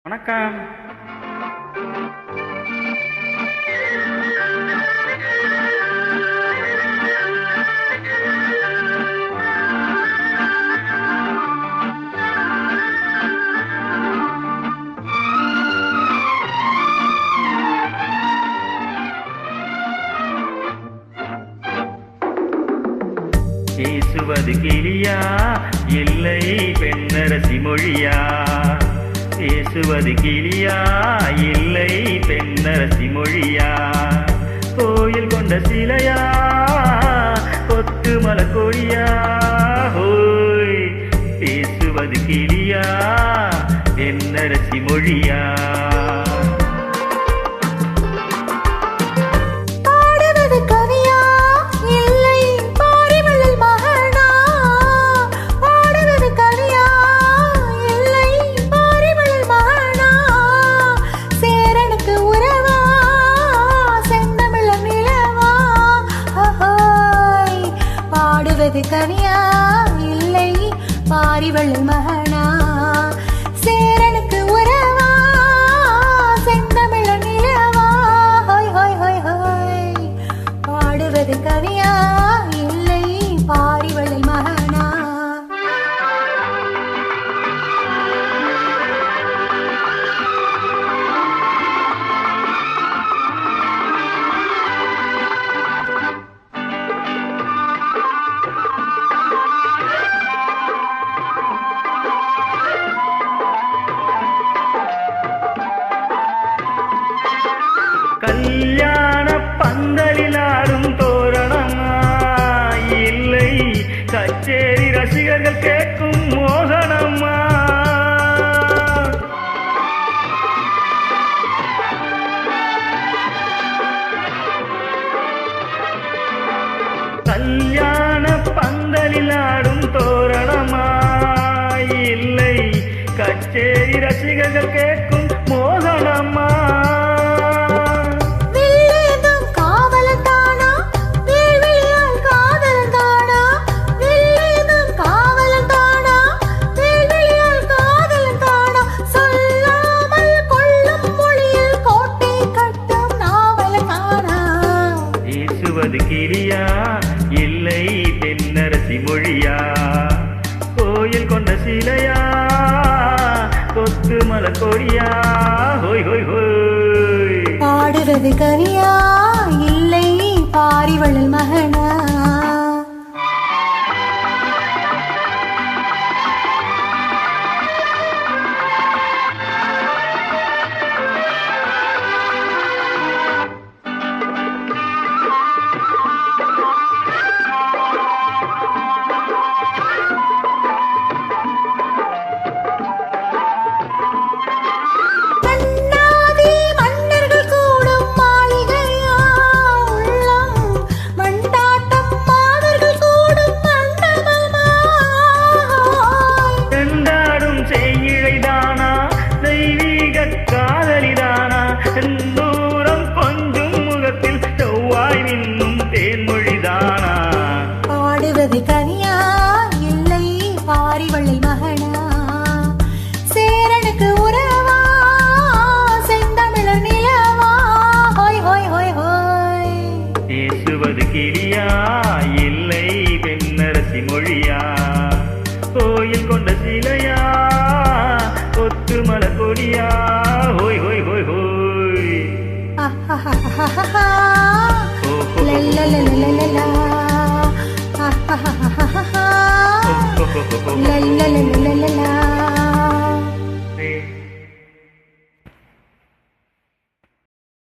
வணக்கம். பேசுவது கிளியா இல்லை பெண்ணரசி மொழியா? பேசுவது கிளியா இல்லை பெண்ணரசி மொழியா? கோயில் கொண்ட சிலையா கொத்து மலக்கொடியா? ஹோய், பேசுவது கிளியா பெண்ணரசி மொழியா? கவியா இல்லை பாரிவள்ளல் மகனா? சேரனுக்கு உறவா செந்தமிழ நிலவா? ஹோய் ஹோய் ஹோய் ஹோய், பாடுவது கவியா இல்லை பாரிவள்ளல் மகனா? கல்யாண பந்தலில் ஆடும் தோரணமா இல்லை கச்சேரி ரசிகர்கள் கேட்கும் மோகனம்மா? கல்யாண பந்தலில் ஆடும் தோரணமா இல்லை கச்சேரி ரசிகர்கள் கேட்கும் மோகனம்மா? பேசுவது கிளியா இல்லை பெண்ணரசி மொழியா? கோயில் கொண்ட சிலையா கொத்து மலக்கொடியா? ஹோய் ஹோய் ஹோய், பாடுவது கவியா இல்லை பாரிவள்ளல் மகனா? காதலிதானா தூரம் கொஞ்சம் முகத்தில் செவ்வாய் மின்னும் தேன்மொழிதானா? பாடுவது கவியா இல்லை பாரிவள்ளல் மகனா? சேரனுக்கு உறவா செந்தமிழ நிலவா? ஹோய் ஹோய் ஹோய் ஹோய், பேசுவது கிளியா இல்லை பெண்ணரசி மொழியா? கோயில் கொண்ட சிலையா கொத்து மலக்கொடியா? ஹோய் ஹோய் ஹோய் ஹோய், லல்லா